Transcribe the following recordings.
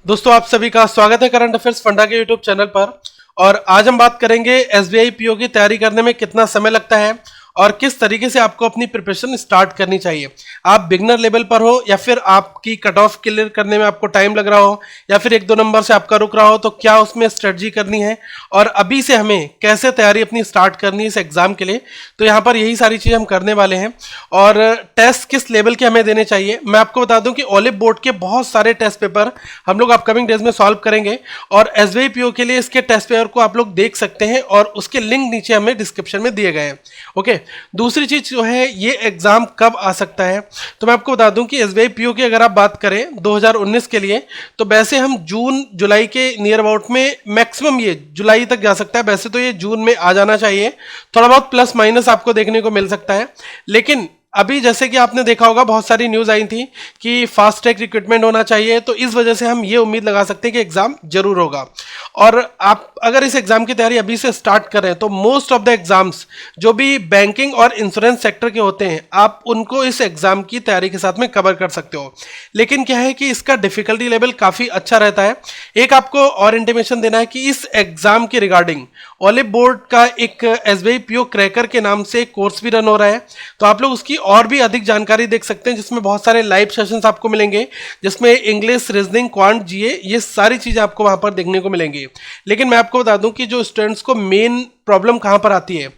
दोस्तों आप सभी का स्वागत है करंट अफेयर्स फंडा के यूट्यूब चैनल पर। और आज हम बात करेंगे एसबीआई पीओ की तैयारी करने में कितना समय लगता है और किस तरीके से आपको अपनी प्रिपरेशन स्टार्ट करनी चाहिए। आप बिगनर लेवल पर हो या फिर आपकी कट ऑफ क्लियर करने में आपको टाइम लग रहा हो या फिर एक दो नंबर से आपका रुक रहा हो, तो क्या उसमें स्ट्रेटजी करनी है और अभी से हमें कैसे तैयारी अपनी स्टार्ट करनी है इस एग्जाम के लिए। तो यहाँ पर यही सारी चीज़ें हम करने वाले हैं। और टेस्ट किस लेवल के हमें देने चाहिए, मैं आपको बता दूं कि ओलिव बोर्ड के बहुत सारे टेस्ट पेपर हम लोग अपकमिंग डेज में सॉल्व करेंगे और एसबीआई पीओ के लिए इसके टेस्ट पेपर को आप लोग देख सकते हैं और उसके लिंक नीचे हमें डिस्क्रिप्शन में दिए गए हैं। ओके, दूसरी चीज जो है ये एग्जाम कब आ सकता है, तो मैं आपको बता दूं कि एसबीआई पीओ की अगर आप बात करें 2019 के लिए, तो वैसे हम जून जुलाई के नियर अबाउट में मैक्सिमम ये जुलाई तक जा सकता है। वैसे तो ये जून में आ जाना चाहिए, थोड़ा बहुत प्लस माइनस आपको देखने को मिल सकता है। लेकिन अभी जैसे कि आपने देखा होगा बहुत सारी न्यूज आई थी कि फास्ट ट्रैक रिक्रूटमेंट होना चाहिए, तो इस वजह से हम ये उम्मीद लगा सकते हैं कि एग्जाम जरूर होगा। और आप अगर इस एग्जाम की तैयारी अभी से स्टार्ट करें तो मोस्ट ऑफ द एग्जाम्स जो भी बैंकिंग और इंश्योरेंस सेक्टर के होते हैं आप उनको इस एग्जाम की तैयारी के साथ में कवर कर सकते हो। लेकिन क्या है कि इसका डिफिकल्टी लेवल काफी अच्छा रहता है। एक आपको और इंटीमेशन देना है कि इस एग्जाम के रिगार्डिंग ओलिव बोर्ड का एक एसबीआई पीओ क्रैकर के नाम से कोर्स भी रन हो रहा है, तो आप लोग उसकी और भी अधिक जानकारी देख सकते हैं, जिसमें बहुत सारे लाइव सेशंस आपको मिलेंगे, जिसमें इंग्लिश, रीजनिंग, क्वांट, जीए, ये सारी चीजें आपको वहां पर देखने को मिलेंगी। लेकिन मैं आपको बता दूं कि जो स्टूडेंट्स को मेन प्रॉब्लम कहां पर आती है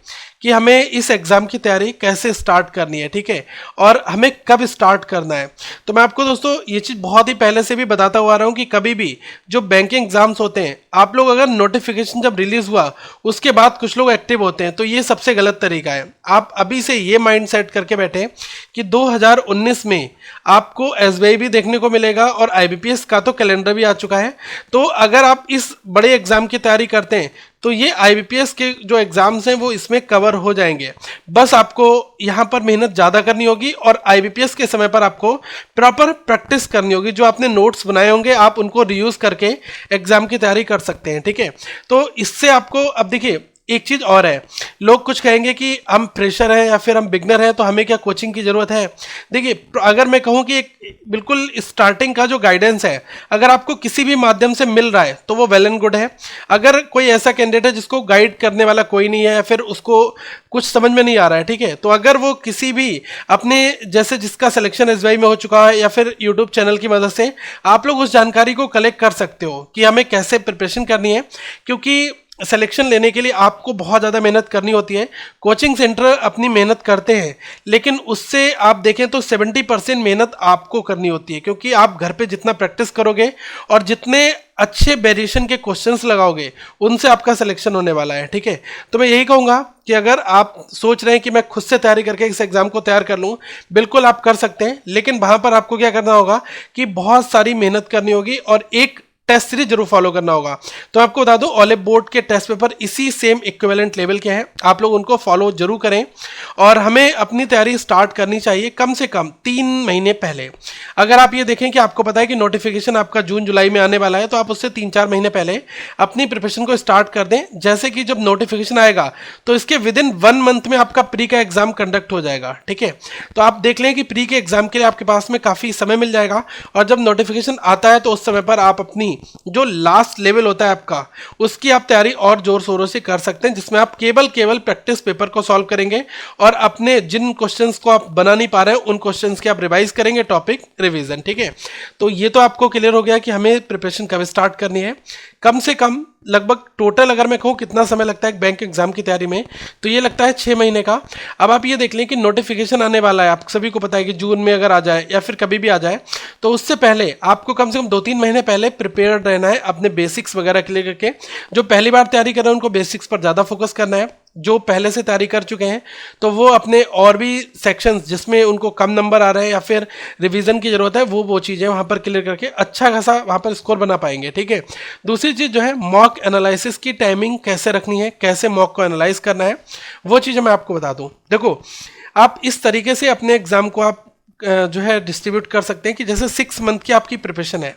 कि हमें इस एग्जाम की तैयारी कैसे स्टार्ट करनी है, ठीक है, और हमें कब स्टार्ट करना है। तो मैं आपको दोस्तों ये चीज बहुत ही पहले से भी बताता हुआ रहा हूं कि कभी भी जो बैंकिंग एग्जाम्स होते हैं, आप लोग अगर नोटिफिकेशन जब रिलीज हुआ उसके बाद कुछ लोग एक्टिव होते हैं, तो ये सबसे गलत तरीका है। आप अभी से ये माइंड सेट करके बैठे कि 2019 में आपको एसबीआई भी देखने को मिलेगा और आईबीपीएस का तो कैलेंडर भी आ चुका है। तो अगर आप इस बड़े एग्जाम की तैयारी करते हैं तो ये आईबीपीएस के जो एग्जाम्स हैं वो इसमें कवर हो जाएंगे। बस आपको यहाँ पर मेहनत ज़्यादा करनी होगी और आईबीपीएस के समय पर आपको प्रॉपर प्रैक्टिस करनी होगी। जो आपने नोट्स बनाए होंगे आप उनको रीयूज करके एग्जाम की तैयारी कर सकते हैं, ठीक है। तो इससे आपको अब देखिए एक चीज और है, लोग कुछ कहेंगे कि हम फ्रेशर हैं या फिर हम बिगनर हैं तो हमें क्या कोचिंग की जरूरत है। देखिए अगर मैं कहूं कि एक बिल्कुल स्टार्टिंग का जो गाइडेंस है अगर आपको किसी भी माध्यम से मिल रहा है तो वो वेल एंड गुड है। अगर कोई ऐसा कैंडिडेट है जिसको गाइड करने वाला कोई नहीं है या फिर उसको कुछ समझ में नहीं आ रहा है, ठीक है, तो अगर वो किसी भी अपने जैसे जिसका सिलेक्शन एसबीआई में हो चुका है या फिर यूट्यूब चैनल की मदद से आप लोग उस जानकारी को कलेक्ट कर सकते हो कि हमें कैसे प्रिपरेशन करनी है। क्योंकि सिलेक्शन लेने के लिए आपको बहुत ज़्यादा मेहनत करनी होती है। कोचिंग सेंटर अपनी मेहनत करते हैं लेकिन उससे आप देखें तो 70% मेहनत आपको करनी होती है, क्योंकि आप घर पे जितना प्रैक्टिस करोगे और जितने अच्छे वेरिएशन के क्वेश्चंस लगाओगे उनसे आपका सिलेक्शन होने वाला है, ठीक है। तो मैं यही कहूँगा कि अगर आप सोच रहे हैं कि मैं खुद से तैयारी करके इस एग्जाम को तैयार कर लूँ, बिल्कुल आप कर सकते हैं, लेकिन वहाँ पर आपको क्या करना होगा कि बहुत सारी मेहनत करनी होगी और एक टेस्ट सीरीज जरूर फॉलो करना होगा। तो आपको बता दूं ओलिव बोर्ड के टेस्ट पेपर इसी सेम इक्विवेलेंट लेवल के हैं, आप लोग उनको फॉलो जरूर करें। और हमें अपनी तैयारी स्टार्ट करनी चाहिए कम से कम 3 महीने पहले। अगर आप ये देखें कि आपको पता है कि नोटिफिकेशन आपका जून जुलाई में आने वाला है, तो आप उससे 3-4 महीने पहले अपनी प्रिपरेशन को स्टार्ट कर दें। जैसे कि जब नोटिफिकेशन आएगा तो इसके विदिन 1 मंथ में आपका प्री का एग्जाम कंडक्ट हो जाएगा, ठीक है। तो आप देख लें कि प्री के एग्जाम के लिए आपके पास में काफी समय मिल जाएगा और जब नोटिफिकेशन आता है तो उस समय पर आप अपनी जो लास्ट लेवल होता है आपका उसकी आप तैयारी और जोर शोरों से कर सकते हैं, जिसमें आप केवल प्रैक्टिस पेपर को सॉल्व करेंगे और अपने जिन क्वेश्चंस को आप बना नहीं पा रहे हैं उन क्वेश्चंस के आप रिवाइज करेंगे, टॉपिक रिवीजन, ठीक है। तो ये तो आपको क्लियर हो गया कि हमें प्रिपरेशन कब स्टार्ट करनी है। कम से कम लगभग टोटल अगर मैं कहूँ कितना समय लगता है बैंक एग्जाम की तैयारी में, तो ये लगता है 6 महीने का। अब आप ये देख लें कि नोटिफिकेशन आने वाला है, आप सभी को पता है कि जून में अगर आ जाए या फिर कभी भी आ जाए, तो उससे पहले आपको कम से कम 2-3 महीने पहले प्रिपेयर रहना है, अपने बेसिक्स वगैरह क्लियर करके। जो पहली बार तैयारी कर रहे हैं उनको बेसिक्स पर ज़्यादा फोकस करना है, जो पहले से तैयारी कर चुके हैं तो वो अपने और भी सेक्शंस जिसमें उनको कम नंबर आ रहे हैं या फिर रिवीजन की जरूरत है वो चीज़ें वहाँ पर क्लियर करके अच्छा खासा वहाँ पर स्कोर बना पाएंगे, ठीक है। दूसरी चीज़ जो है मॉक एनालिसिस की टाइमिंग कैसे रखनी है, कैसे मॉक को एनालाइज करना है, वो चीज़ें मैं आपको बता दूँ। देखो आप इस तरीके से अपने एग्जाम को आप जो है डिस्ट्रीब्यूट कर सकते हैं कि जैसे 6 मंथ की आपकी प्रिपरेशन है,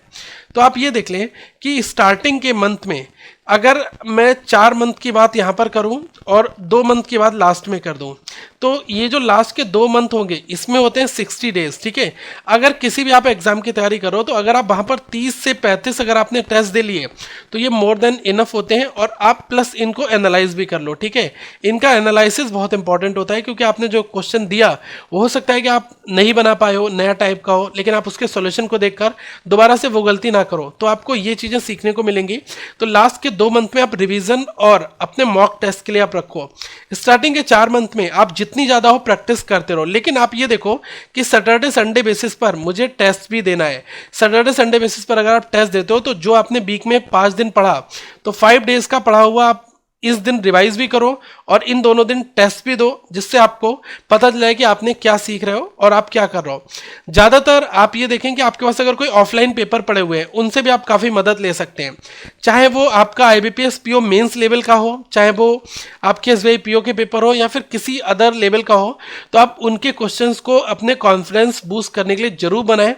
तो आप ये देख लें कि स्टार्टिंग के मंथ में अगर मैं 4 मंथ की बात यहाँ पर करूँ और 2 मंथ की बात लास्ट में कर दूँ, तो ये जो लास्ट के 2 मंथ होंगे इसमें होते हैं 60 डेज, ठीक है। अगर किसी भी आप एग्जाम की तैयारी करो तो अगर आप वहाँ पर 30 से 35 अगर आपने टेस्ट दे लिए तो ये मोर देन इनफ होते हैं, और आप प्लस इनको एनालाइज भी कर लो, ठीक है। इनका एनालिसिस बहुत इंपॉर्टेंट होता है, क्योंकि आपने जो क्वेश्चन दिया वो हो सकता है कि आप नहीं बना पाए हो, नया टाइप का हो, लेकिन आप उसके सॉल्यूशन को देखकर दोबारा से वो गलती ना करो, तो आपको ये चीज़ें सीखने को मिलेंगी। तो लास्ट के 2 मंथ में आप रिवीजन और अपने मॉक टेस्ट के लिए आप रखो। स्टार्टिंग के 4 मंथ में आप जितनी ज़्यादा हो प्रैक्टिस करते रहो, लेकिन आप ये देखो कि सैटरडे संडे बेसिस पर मुझे टेस्ट भी देना है। सैटरडे संडे बेसिस पर अगर आप टेस्ट देते हो तो जो आपने वीक में 5 दिन पढ़ा तो 5 डेज का पढ़ा हुआ आप इस दिन रिवाइज भी करो और इन दोनों दिन टेस्ट भी दो, जिससे आपको पता चले कि आपने क्या सीख रहे हो और आप क्या कर रहे हो। ज़्यादातर आप ये देखें कि आपके पास अगर कोई ऑफलाइन पेपर पड़े हुए हैं उनसे भी आप काफ़ी मदद ले सकते हैं, चाहे वो आपका IBPS PO मेंस लेवल का हो, चाहे वो आपके SBI PO के पेपर हो या फिर किसी अदर लेवल का हो, तो आप उनके क्वेश्चंस को अपने कॉन्फिडेंस बूस्ट करने के लिए जरूर बनाएं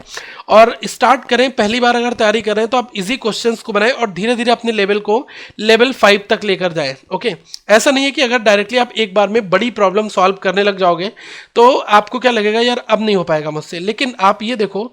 और स्टार्ट करें। पहली बार अगर तैयारी कर रहे हैं तो आप इजी क्वेश्चंस को बनाएं और धीरे धीरे अपने लेवल को लेवल 5 तक लेकर जाएं। ओके, ऐसा नहीं है कि अगर डायरेक्टली आप एक बार में बड़ी प्रॉब्लम सॉल्व करने लग जाओगे तो आपको क्या लगेगा, यार अब नहीं हो पाएगा मुझसे। लेकिन आप ये देखो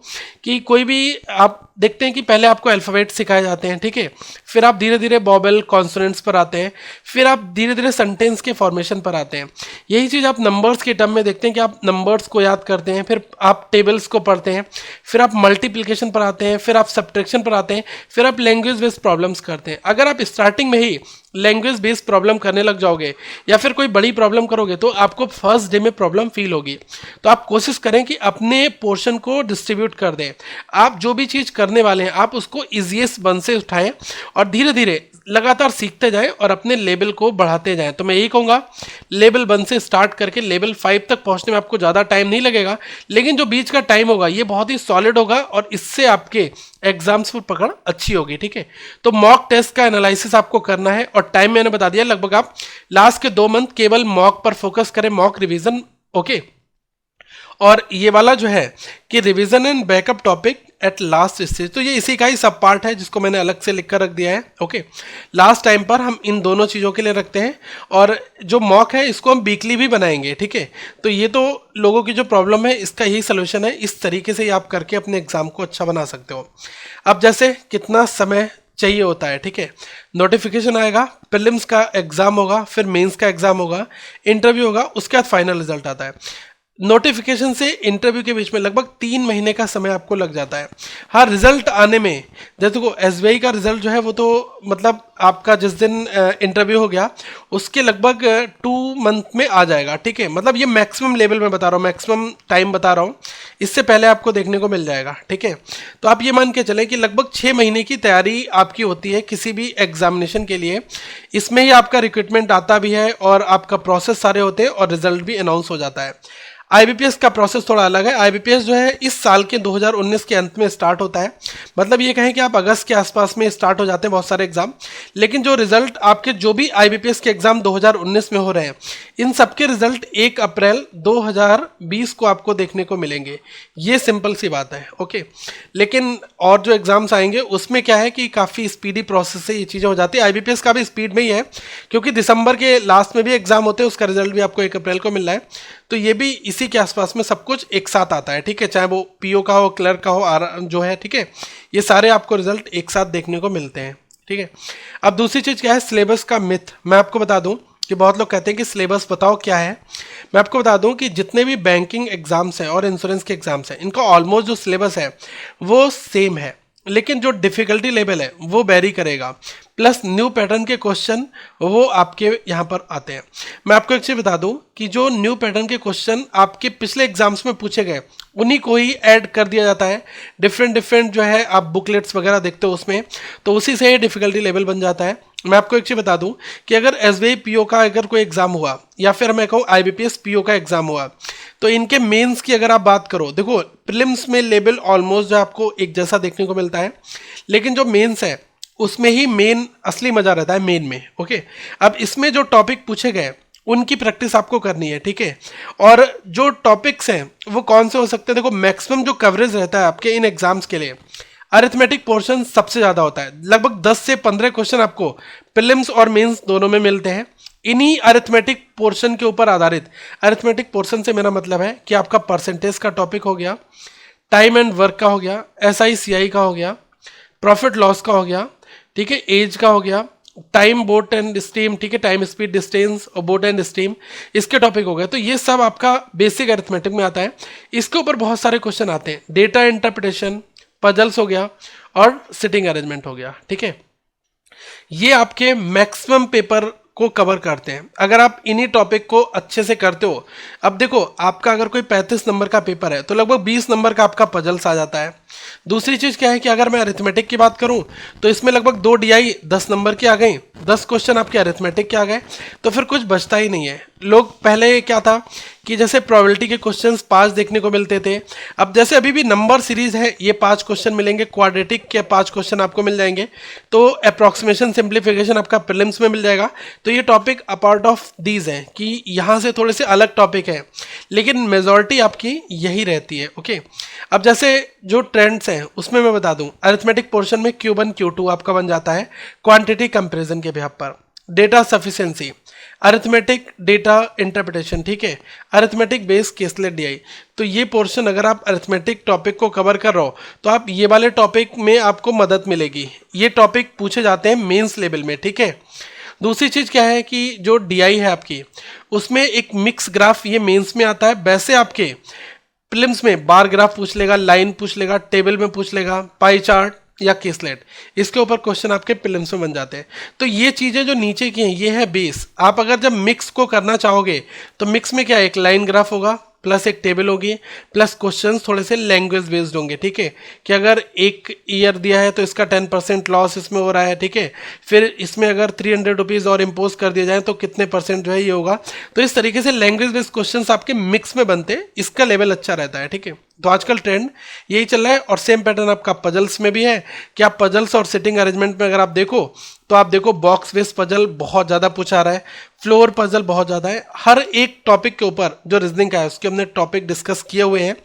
कि कोई भी आप देखते हैं कि पहले आपको अल्फ़ाबेट सिखाए जाते हैं, ठीक है, फिर आप धीरे धीरे वोवेल कॉन्सोनेंट्स पर आते हैं, फिर आप धीरे धीरे सेंटेंस के फॉर्मेशन पर आते हैं। यही चीज़ आप नंबर्स के टर्म में देखते हैं कि आप नंबर्स को याद करते हैं, फिर आप टेबल्स को पढ़ते हैं, फिर आप मल्टीप्लिकेशन पर आते हैं, फिर आप सब्ट्रैक्शन पर आते हैं, फिर आप लैंग्वेज बेस्ड प्रॉब्लम्स करते हैं। अगर आप स्टार्टिंग में ही लैंग्वेज बेस्ड प्रॉब्लम करने लग जाओगे या फिर कोई बड़ी प्रॉब्लम करोगे तो आपको फर्स्ट डे में प्रॉब्लम फील होगी। तो आप कोशिश करें कि अपने पोर्शन को डिस्ट्रीब्यूट कर दें। आप जो भी चीज़ करने वाले हैं आप उसको ईजीएस्ट वन से उठाएं और धीरे धीरे लगातार सीखते जाएं और अपने लेवल को बढ़ाते जाएं। तो मैं यही कहूँगा, लेवल 1 से स्टार्ट करके लेवल 5 तक पहुँचने में आपको ज़्यादा टाइम नहीं लगेगा, लेकिन जो बीच का टाइम होगा ये बहुत ही सॉलिड होगा और इससे आपके एग्जाम्स पर पकड़ अच्छी होगी, ठीक है। तो मॉक टेस्ट का एनालिसिस आपको करना है और टाइम मैंने बता दिया, लगभग आप लास्ट के 2 मंथ केवल मॉक पर फोकस करें, मॉक रिवीजन। ओके, और ये वाला जो है कि revision and backup topic at last stage, तो ये इसी का ही सब पार्ट है जिसको मैंने अलग से लिख कर रख दिया है। ओके, लास्ट टाइम पर हम इन दोनों चीज़ों के लिए रखते हैं और जो मॉक है इसको हम वीकली भी बनाएंगे, ठीक है। तो ये तो लोगों की जो प्रॉब्लम है इसका यही सोल्यूशन है, इस तरीके से ही आप करके अपने एग्जाम को अच्छा बना सकते हो। अब जैसे कितना समय चाहिए होता है, ठीक है, नोटिफिकेशन आएगा, प्रीलिम्स का एग्जाम होगा, फिर मेंस का एग्जाम होगा, इंटरव्यू होगा, उसके बाद फाइनल रिजल्ट आता है। नोटिफिकेशन से इंटरव्यू के बीच में लगभग 3 महीने का समय आपको लग जाता है। हाँ, रिजल्ट आने में जैसे को SBI का रिजल्ट जो है वो तो मतलब आपका जिस दिन इंटरव्यू हो गया उसके लगभग 2 मंथ में आ जाएगा, ठीक है। मतलब ये मैक्सिमम लेवल में बता रहा हूँ, मैक्सिमम टाइम बता रहा हूँ, इससे पहले आपको देखने को मिल जाएगा, ठीक है। तो आप ये मान के चलें कि लगभग 6 महीने की तैयारी आपकी होती है किसी भी एग्जामिनेशन के लिए। इसमें ही आपका रिक्रूटमेंट आता भी है और आपका प्रोसेस सारे होते हैं और रिजल्ट भी अनाउंस हो जाता है। IBPS का प्रोसेस थोड़ा अलग है। IBPS जो है इस साल के 2019 के अंत में स्टार्ट होता है, मतलब ये कहें कि आप अगस्त के आसपास में स्टार्ट हो जाते हैं बहुत सारे एग्जाम। लेकिन जो रिजल्ट आपके जो भी IBPS के एग्जाम 2019 में हो रहे हैं इन सबके रिजल्ट 1 अप्रैल 2020 को आपको देखने को मिलेंगे। ये सिंपल सी बात है, ओके। लेकिन और जो एग्जाम्स आएंगे उसमें क्या है कि काफ़ी स्पीडी प्रोसेस से ये चीज़ें हो जाती है। IBPS का भी स्पीड में ही है क्योंकि दिसंबर के लास्ट में भी एग्जाम होते हैं, उसका रिजल्ट भी आपको 1 अप्रैल को मिल रहा है। तो ये भी इसी के आसपास में सब कुछ एक साथ आता है, ठीक है, चाहे वो PO का हो, क्लर्क का हो, जो है, ठीक है, ये सारे आपको रिजल्ट एक साथ देखने को मिलते हैं, ठीक है। अब दूसरी चीज़ क्या है, सिलेबस का मिथ। मैं आपको बता दूं कि बहुत लोग कहते हैं कि सिलेबस बताओ क्या है। मैं आपको बता दूं कि जितने भी बैंकिंग एग्जाम्स हैं और इंश्योरेंस के एग्जाम्स हैं इनका ऑलमोस्ट जो सिलेबस है वो सेम है, लेकिन जो डिफ़िकल्टी लेवल है वो वेरी करेगा, प्लस न्यू पैटर्न के क्वेश्चन वो आपके यहाँ पर आते हैं। मैं आपको एक चीज़ बता दूं कि जो न्यू पैटर्न के क्वेश्चन आपके पिछले एग्जाम्स में पूछे गए उन्हीं को ही ऐड कर दिया जाता है। डिफरेंट जो है आप बुकलेट्स वगैरह देखते हो उसमें, तो उसी से डिफ़िकल्टी लेवल बन जाता है। मैं आपको एक चीज़ बता दूं कि अगर SBI PO का अगर कोई एग्ज़ाम हुआ या फिर मैं कहूँ IBPS PO का एग्ज़ाम हुआ तो इनके मेंस की अगर आप बात करो, देखो प्रीलिम्स में लेवल ऑलमोस्ट जो आपको एक जैसा देखने को मिलता है, लेकिन जो मेंस है उसमें ही मेन असली मज़ा रहता है, मेन में, ओके। अब इसमें जो टॉपिक पूछे गए उनकी प्रैक्टिस आपको करनी है, ठीक है। और जो टॉपिक्स हैं वो कौन से हो सकते हैं, देखो मैक्सिमम जो कवरेज रहता है आपके इन एग्जाम्स के लिए अरिथमेटिक पोर्शन सबसे ज़्यादा होता है। लगभग 10 से 15 क्वेश्चन आपको प्रीलिम्स और मेंस दोनों में मिलते हैं। इन्हीं अरिथमेटिक पोर्शन के ऊपर आधारित, अरिथमेटिक पोर्शन से मेरा मतलब है कि आपका परसेंटेज का टॉपिक हो गया, टाइम एंड वर्क का हो गया, SI CI का हो गया, प्रॉफिट लॉस का हो गया, ठीक है, एज का हो गया, टाइम बोट एंड स्टीम, ठीक है, टाइम स्पीड डिस्टेंस और बोट एंड स्टीम, इसके टॉपिक हो गए। तो ये सब आपका बेसिक अरिथमेटिक में आता है। इसके ऊपर बहुत सारे क्वेश्चन आते हैं, डेटा इंटरप्रिटेशन, पजल्स हो गया और सिटिंग अरेंजमेंट हो गया, ठीक है। ये आपके मैक्सिमम पेपर को कवर करते हैं अगर आप इन्हीं टॉपिक को अच्छे से करते हो। अब देखो, आपका अगर कोई 35 नंबर का पेपर है तो लगभग 20 नंबर का आपका पजल्स आ जाता है। दूसरी चीज़ क्या है कि अगर मैं अरिथमेटिक की बात करूं तो इसमें लगभग 2 DI 10 नंबर की आ गई, 10 क्वेश्चन आपके अरिथमेटिक के आ गए, तो फिर कुछ बचता ही नहीं है। लोग पहले क्या था कि जैसे प्रोबेबिलिटी के क्वेश्चंस 5 देखने को मिलते थे, अब जैसे अभी भी नंबर सीरीज है, ये 5 क्वेश्चन मिलेंगे, क्वाड्रेटिक के 5 क्वेश्चन आपको मिल जाएंगे, तो अप्रॉक्सीमेशन सिंप्लीफिकेशन आपका प्रीलिम्स में मिल जाएगा। तो ये टॉपिक अपार्ट ऑफ दीज हैं कि यहाँ से थोड़े से अलग टॉपिक है, लेकिन मेजॉरिटी आपकी यही रहती है। ओके, अब जैसे जो ट्रेंड्स हैं उसमें मैं बता दूं, अरिथमेटिक पोर्शन में Q1 Q2 आपका बन जाता है क्वांटिटी कंपैरिजन के बेस पर, data sufficiency, arithmetic data interpretation, ठीक है, अरिथमेटिक बेस केसलेट DI। तो ये पोर्शन अगर आप अरिथमेटिक टॉपिक को कवर कर रहे हो तो आप ये वाले टॉपिक में आपको मदद मिलेगी। ये टॉपिक पूछे जाते हैं मेंस लेवल में, ठीक है। दूसरी चीज़ क्या है कि जो DI है आपकी, उसमें एक मिक्स ग्राफ ये मेंस में आता है। वैसे आपके प्रीलिम्स में बार ग्राफ पूछ लेगा, लाइन पूछ लेगा, टेबल में पूछ लेगा, पाई चार्ट या केसलेट, इसके ऊपर क्वेश्चन आपके प्रीलिम्स में बन जाते हैं। तो ये चीज़ें जो नीचे की हैं ये है बेस। आप अगर जब मिक्स को करना चाहोगे तो मिक्स में क्या है, एक लाइन ग्राफ होगा प्लस एक टेबल होगी प्लस क्वेश्चंस थोड़े से लैंग्वेज बेस्ड होंगे, ठीक है, कि अगर एक ईयर दिया है तो इसका 10% लॉस इसमें हो रहा है, ठीक है, फिर इसमें अगर 300 रुपीज़ और इम्पोज कर दिया जाए तो कितने परसेंट जो है ये होगा। तो इस तरीके से लैंग्वेज बेस्ड क्वेश्चंस आपके मिक्स में बनते हैं, इसका लेवल अच्छा रहता है, ठीक है। तो आजकल ट्रेंड यही चल रहा है। और सेम पैटर्न आपका पजल्स में भी है कि आप पजल्स और सिटिंग अरेंजमेंट में अगर आप देखो तो आप देखो बॉक्स बेस्ड पजल बहुत ज़्यादा पूछा रहा है, फ्लोर पजल बहुत ज़्यादा है। हर एक टॉपिक के ऊपर जो रीजनिंग का है उसके हमने टॉपिक डिस्कस किए हुए हैं,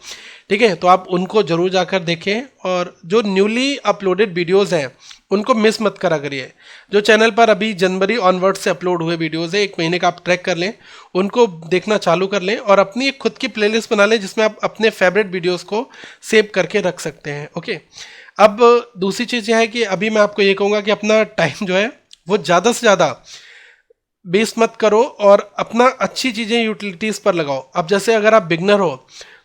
ठीक है। तो आप उनको जरूर जाकर देखें और जो न्यूली अपलोडेड वीडियोज़ हैं उनको मिस मत करा करिए। जो चैनल पर अभी जनवरी ऑनवर्ड से अपलोड हुए वीडियोज़ है, 1 महीने का आप ट्रैक कर लें, उनको देखना चालू कर लें और अपनी एक खुद की प्लेलिस्ट बना लें जिसमें आप अपने फेवरेट वीडियोज़ को सेव करके रख सकते हैं। ओके, अब दूसरी चीज़ यह है कि अभी मैं आपको ये कहूँगा कि अपना टाइम जो है वो ज़्यादा से ज़्यादा बेस्ट मत करो और अपना अच्छी चीज़ें यूटिलिटीज़ पर लगाओ। अब जैसे अगर आप बिगनर हो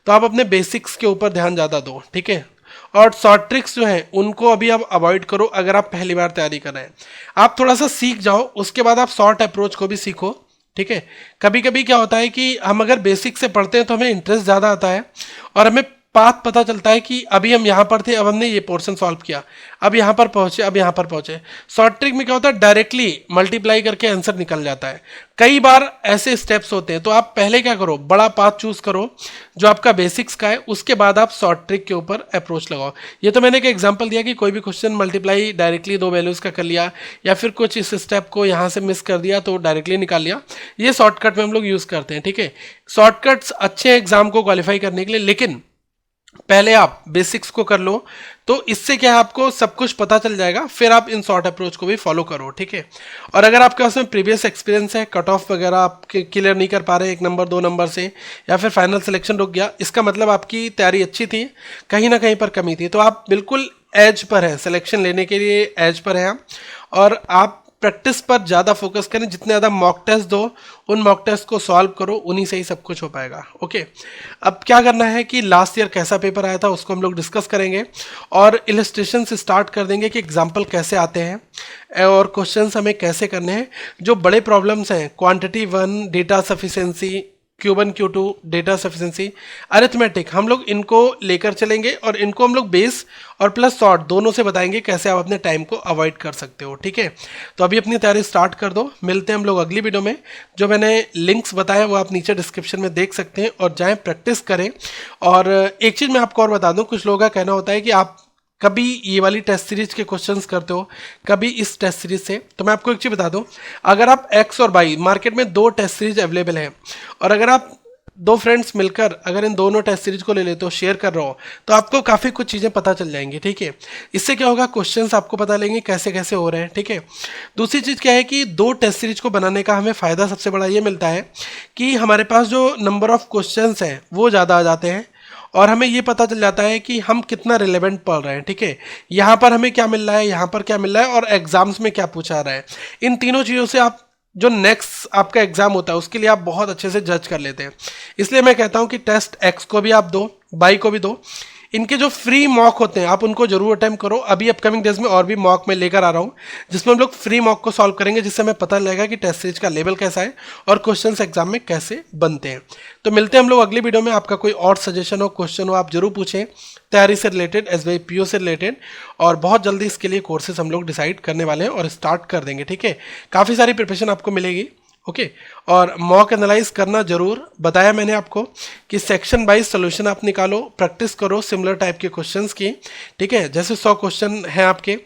तो आप अपने बेसिक्स के ऊपर ध्यान ज़्यादा दो, ठीक है। और शॉर्ट ट्रिक्स जो हैं उनको अभी आप अवॉइड करो। अगर आप पहली बार तैयारी कर रहे हैं, आप थोड़ा सा सीख जाओ, उसके बाद आप शॉर्ट अप्रोच को भी सीखो, ठीक है। कभी कभी क्या होता है कि हम अगर बेसिक से पढ़ते हैं तो हमें इंटरेस्ट ज़्यादा आता है और हमें पाथ पता चलता है कि अभी हम यहाँ पर थे, अब हमने ये पोर्शन सॉल्व किया, अब यहाँ पर पहुँचे, अब यहाँ पर पहुँचे। शॉर्ट ट्रिक में क्या होता है, डायरेक्टली मल्टीप्लाई करके आंसर निकल जाता है। कई बार ऐसे स्टेप्स होते हैं, तो आप पहले क्या करो, बड़ा पाथ चूज करो जो आपका बेसिक्स का है, उसके बाद आप शॉर्ट ट्रिक के ऊपर अप्रोच लगाओ। ये तो मैंने एक एग्जांपल दिया कि कोई भी क्वेश्चन मल्टीप्लाई डायरेक्टली 2 वैल्यूज़ का कर लिया या फिर कुछ इस स्टेप को यहाँ से मिस कर दिया तो डायरेक्टली निकाल लिया। ये शॉर्टकट में हम लोग यूज़ करते हैं, ठीक है। शॉर्टकट्स अच्छे एग्जाम को क्वालिफाई करने के लिए, लेकिन पहले आप बेसिक्स को कर लो तो इससे क्या है, आपको सब कुछ पता चल जाएगा, फिर आप इन शॉर्ट अप्रोच को भी फॉलो करो, ठीक है। और अगर आपके पास में प्रीवियस एक्सपीरियंस है, कट ऑफ वगैरह आप क्लियर नहीं कर पा रहे 1 नंबर 2 नंबर से, या फिर फाइनल सिलेक्शन रुक गया, इसका मतलब आपकी तैयारी अच्छी थी, कहीं ना कहीं पर कमी थी, तो आप बिल्कुल एज पर हैं, सिलेक्शन लेने के लिए एज पर हैं। और आप प्रैक्टिस पर ज़्यादा फोकस करें, जितने ज़्यादा मॉक टेस्ट दो, उन मॉक टेस्ट को सॉल्व करो, उन्हीं से ही सब कुछ हो पाएगा। ओके, अब क्या करना है कि लास्ट ईयर कैसा पेपर आया था उसको हम लोग डिस्कस करेंगे और इलस्ट्रेशन से स्टार्ट कर देंगे कि एग्जाम्पल कैसे आते हैं और क्वेश्चंस हमें कैसे करने हैं। जो बड़े प्रॉब्लम्स हैं, quantity 1, data sufficiency, Q1 Q2, data sufficiency, arithmetic, हम लोग इनको लेकर चलेंगे और इनको हम लोग बेस और प्लस शॉर्ट दोनों से बताएंगे कैसे आप अपने टाइम को अवॉइड कर सकते हो, ठीक है। तो अभी अपनी तैयारी स्टार्ट कर दो, मिलते हैं हम लोग अगली वीडियो में। जो मैंने लिंक्स बताए वो आप नीचे डिस्क्रिप्शन में देख सकते हैं और जाएँ प्रैक्टिस करें। और एक चीज़ मैं आपको और बता दूँ, कुछ लोगों का कहना होता है कि आप कभी ये वाली टेस्ट सीरीज के क्वेश्चंस करते हो, कभी इस टेस्ट सीरीज से। तो मैं आपको एक चीज़ बता दूं, अगर आप एक्स और वाई, मार्केट में 2 टेस्ट सीरीज अवेलेबल हैं और अगर आप दो फ्रेंड्स मिलकर अगर इन दोनों टेस्ट सीरीज को ले लेते हो, शेयर कर रहा हो, तो आपको काफ़ी कुछ चीज़ें पता चल जाएंगी, ठीक है। इससे क्या होगा, क्वेश्चंस आपको पता लगेंगे कैसे कैसे हो रहे हैं, ठीक है। दूसरी चीज़ क्या है कि दो टेस्ट सीरीज को बनाने का हमें फ़ायदा सबसे बड़ा ये मिलता है कि हमारे पास जो नंबर ऑफ क्वेश्चंस हैं वो ज़्यादा आ जाते हैं और हमें ये पता चल जाता है कि हम कितना रिलेवेंट पढ़ रहे हैं, ठीक है। यहाँ पर हमें क्या मिल रहा है, यहाँ पर क्या मिल रहा है और एग्जाम्स में क्या पूछा रहा है। इन तीनों चीज़ों से आप जो नेक्स्ट आपका एग्जाम होता है उसके लिए आप बहुत अच्छे से जज कर लेते हैं। इसलिए मैं कहता हूँ कि टेस्ट एक्स को भी आप दो, बाई को भी दो। इनके जो फ्री मॉक होते हैं आप उनको जरूर अटेम्प्ट करो। अभी अपकमिंग डेज में और भी मॉक में लेकर आ रहा हूँ जिसमें हम लोग फ्री मॉक को सॉल्व करेंगे, जिससे हमें पता लगेगा कि टेस्ट सीरीज का लेवल कैसा है और क्वेश्चंस एग्जाम में कैसे बनते हैं। तो मिलते हैं हम लोग अगली वीडियो में। आपका कोई और सजेशन हो, क्वेश्चन हो, आप जरूर पूछें तैयारी से रिलेटेड, एसबीआई पीओ से रिलेटेड। और बहुत जल्दी इसके लिए कोर्सेज हम लोग डिसाइड करने वाले हैं और स्टार्ट कर देंगे, ठीक है। काफ़ी सारी प्रिपरेशन आपको मिलेगी, ओके। और मॉक एनालाइज करना जरूर, बताया मैंने आपको कि सेक्शन वाइज सोल्यूशन आप निकालो, प्रैक्टिस करो सिमिलर टाइप के क्वेश्चंस की, ठीक है। जैसे 100 क्वेश्चन हैं आपके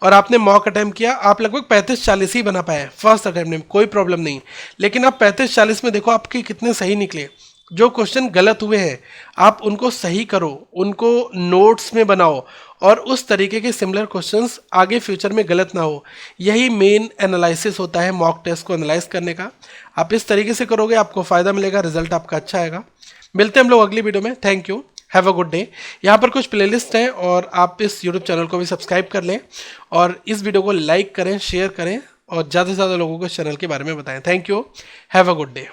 और आपने मॉक अटैम्प्ट किया, आप लगभग 35-40 ही बना पाए फर्स्ट अटैम्प्ट में, कोई प्रॉब्लम नहीं। लेकिन आप 35-40 में देखो आपके कितने सही निकले। जो क्वेश्चन गलत हुए हैं आप उनको सही करो, उनको नोट्स में बनाओ और उस तरीके के सिमिलर क्वेश्चंस आगे फ्यूचर में गलत ना हो। यही मेन एनालिसिस होता है मॉक टेस्ट को एनालाइज करने का। आप इस तरीके से करोगे, आपको फ़ायदा मिलेगा, रिजल्ट आपका अच्छा आएगा। मिलते हैं हम लोग अगली वीडियो में। Thank you, have a good day. यहाँ पर कुछ प्लेलिस्ट हैं और आप इस यूट्यूब चैनल को भी सब्सक्राइब कर लें और इस वीडियो को लाइक करें, शेयर करें और ज़्यादा से ज़्यादा लोगों को इस चैनल के बारे में बताएं। Thank you, have a good day.